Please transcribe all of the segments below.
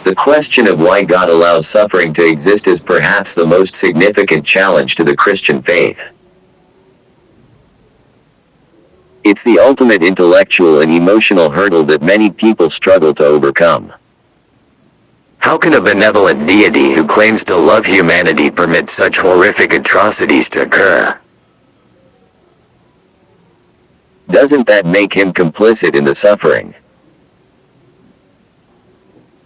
The question of why God allows suffering to exist is perhaps the most significant challenge to the Christian faith. It's the ultimate intellectual and emotional hurdle that many people struggle to overcome. How can a benevolent deity who claims to love humanity permit such horrific atrocities to occur? Doesn't that make him complicit in the suffering?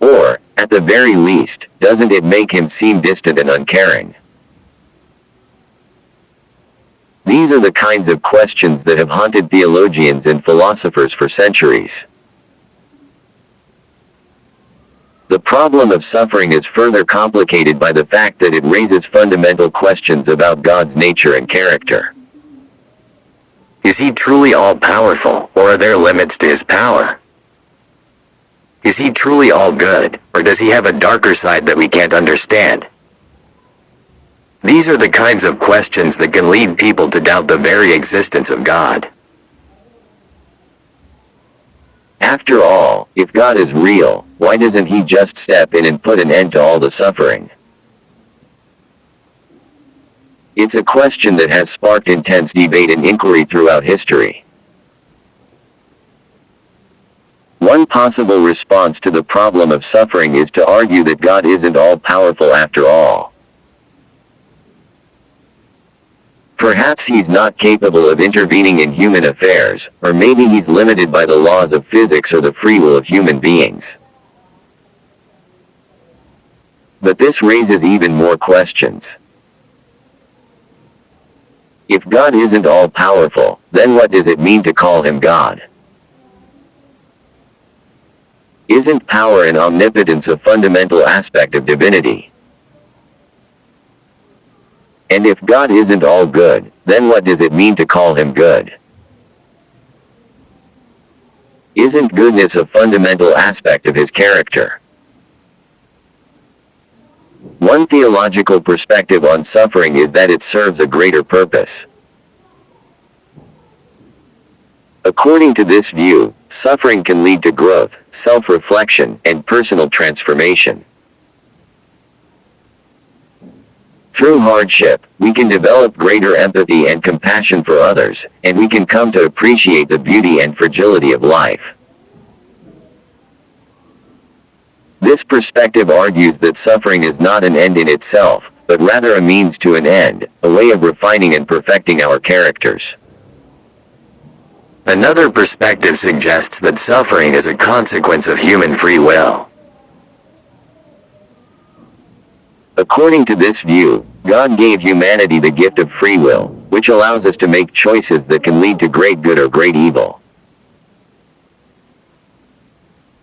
Or, at the very least, doesn't it make him seem distant and uncaring? These are the kinds of questions that have haunted theologians and philosophers for centuries. The problem of suffering is further complicated by the fact that it raises fundamental questions about God's nature and character. Is he truly all-powerful, or are there limits to his power? Is he truly all good, or does he have a darker side that we can't understand? These are the kinds of questions that can lead people to doubt the very existence of God. After all, if God is real, why doesn't he just step in and put an end to all the suffering? It's a question that has sparked intense debate and inquiry throughout history. One possible response to the problem of suffering is to argue that God isn't all-powerful after all. Perhaps he's not capable of intervening in human affairs, or maybe he's limited by the laws of physics or the free will of human beings. But this raises even more questions. If God isn't all-powerful, then what does it mean to call him God? Isn't power and omnipotence a fundamental aspect of divinity? And if God isn't all good, then what does it mean to call him good? Isn't goodness a fundamental aspect of his character? One theological perspective on suffering is that it serves a greater purpose. According to this view, suffering can lead to growth, self-reflection, and personal transformation. Through hardship, we can develop greater empathy and compassion for others, and we can come to appreciate the beauty and fragility of life. This perspective argues that suffering is not an end in itself, but rather a means to an end, a way of refining and perfecting our characters. Another perspective suggests that suffering is a consequence of human free will. According to this view, God gave humanity the gift of free will, which allows us to make choices that can lead to great good or great evil.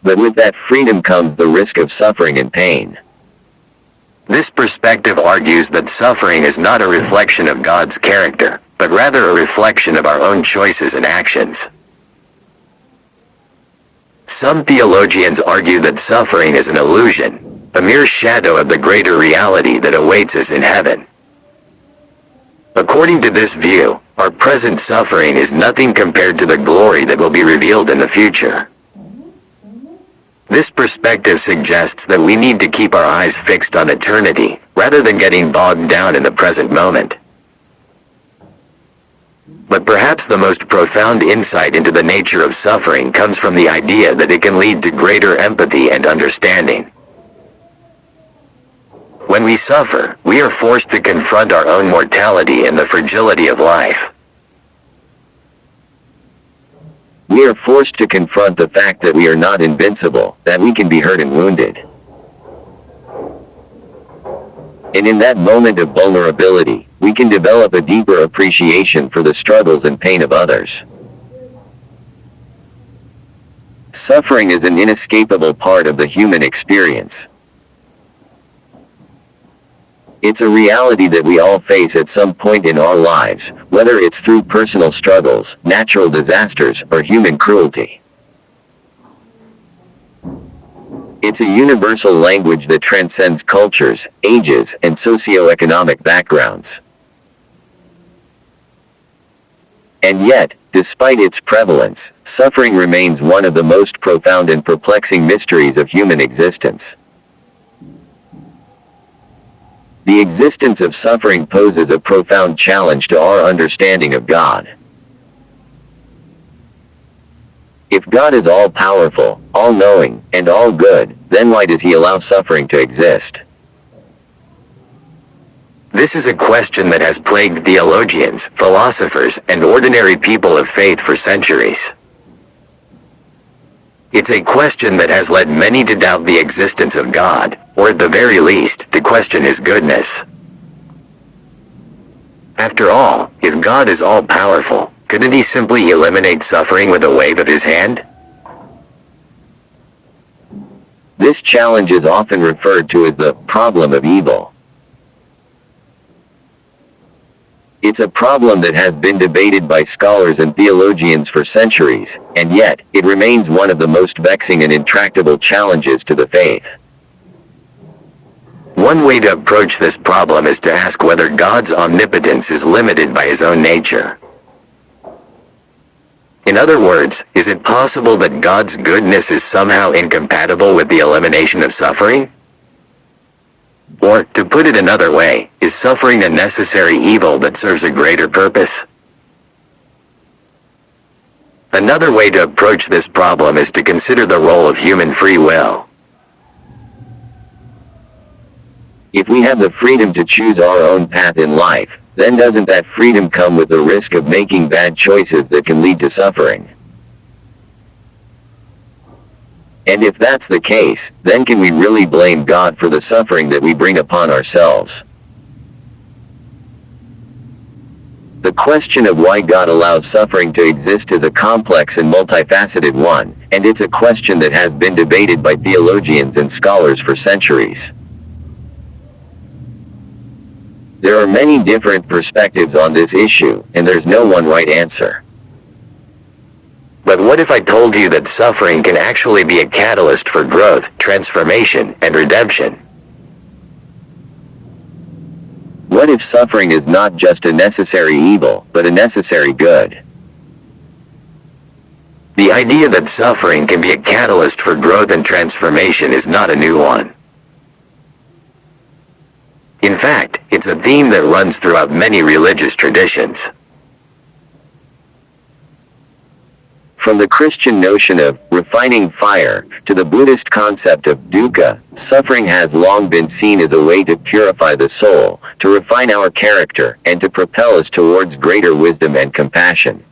But with that freedom comes the risk of suffering and pain. This perspective argues that suffering is not a reflection of God's character, but rather a reflection of our own choices and actions. Some theologians argue that suffering is an illusion, a mere shadow of the greater reality that awaits us in heaven. According to this view, our present suffering is nothing compared to the glory that will be revealed in the future. This perspective suggests that we need to keep our eyes fixed on eternity, rather than getting bogged down in the present moment. But perhaps the most profound insight into the nature of suffering comes from the idea that it can lead to greater empathy and understanding. When we suffer, we are forced to confront our own mortality and the fragility of life. We are forced to confront the fact that we are not invincible, that we can be hurt and wounded. And in that moment of vulnerability, we can develop a deeper appreciation for the struggles and pain of others. Suffering is an inescapable part of the human experience. It's a reality that we all face at some point in our lives, whether it's through personal struggles, natural disasters, or human cruelty. It's a universal language that transcends cultures, ages, and socioeconomic backgrounds. And yet, despite its prevalence, suffering remains one of the most profound and perplexing mysteries of human existence. The existence of suffering poses a profound challenge to our understanding of God. If God is all-powerful, all-knowing, and all-good, then why does He allow suffering to exist? This is a question that has plagued theologians, philosophers, and ordinary people of faith for centuries. It's a question that has led many to doubt the existence of God, or at the very least, to question His goodness. After all, if God is all-powerful, couldn't He simply eliminate suffering with a wave of His hand? This challenge is often referred to as the problem of evil. It's a problem that has been debated by scholars and theologians for centuries, and yet, it remains one of the most vexing and intractable challenges to the faith. One way to approach this problem is to ask whether God's omnipotence is limited by His own nature. In other words, is it possible that God's goodness is somehow incompatible with the elimination of suffering? Or, to put it another way, is suffering a necessary evil that serves a greater purpose? Another way to approach this problem is to consider the role of human free will. If we have the freedom to choose our own path in life, then doesn't that freedom come with the risk of making bad choices that can lead to suffering? And if that's the case, then can we really blame God for the suffering that we bring upon ourselves? The question of why God allows suffering to exist is a complex and multifaceted one, and it's a question that has been debated by theologians and scholars for centuries. There are many different perspectives on this issue, and there's no one right answer. But what if I told you that suffering can actually be a catalyst for growth, transformation, and redemption? What if suffering is not just a necessary evil, but a necessary good? The idea that suffering can be a catalyst for growth and transformation is not a new one. In fact, it's a theme that runs throughout many religious traditions. From the Christian notion of refining fire to the Buddhist concept of dukkha, suffering has long been seen as a way to purify the soul, to refine our character, and to propel us towards greater wisdom and compassion.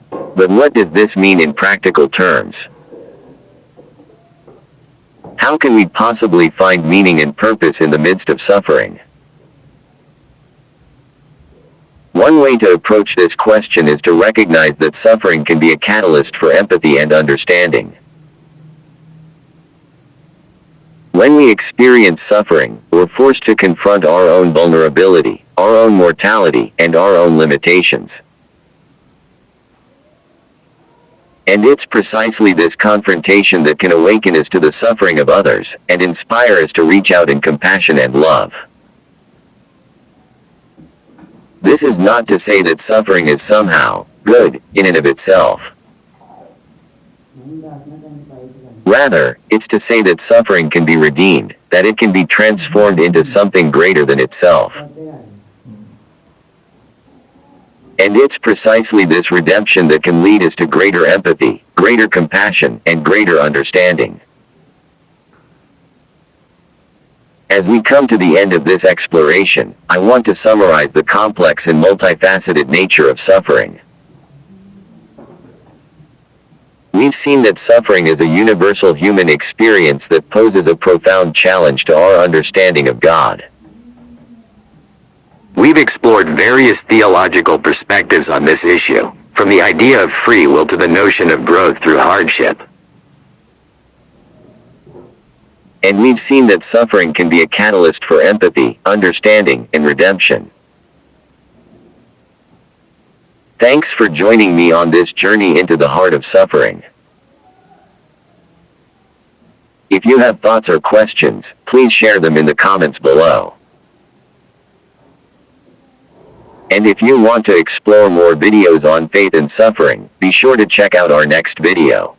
But what does this mean in practical terms? How can we possibly find meaning and purpose in the midst of suffering? One way to approach this question is to recognize that suffering can be a catalyst for empathy and understanding. When we experience suffering, we're forced to confront our own vulnerability, our own mortality, and our own limitations. And it's precisely this confrontation that can awaken us to the suffering of others, and inspire us to reach out in compassion and love. This is not to say that suffering is somehow good in and of itself. Rather, it's to say that suffering can be redeemed, that it can be transformed into something greater than itself. And it's precisely this redemption that can lead us to greater empathy, greater compassion, and greater understanding. As we come to the end of this exploration, I want to summarize the complex and multifaceted nature of suffering. We've seen that suffering is a universal human experience that poses a profound challenge to our understanding of God. We've explored various theological perspectives on this issue, from the idea of free will to the notion of growth through hardship. And we've seen that suffering can be a catalyst for empathy, understanding, and redemption. Thanks for joining me on this journey into the heart of suffering. If you have thoughts or questions, please share them in the comments below. And if you want to explore more videos on faith and suffering, be sure to check out our next video.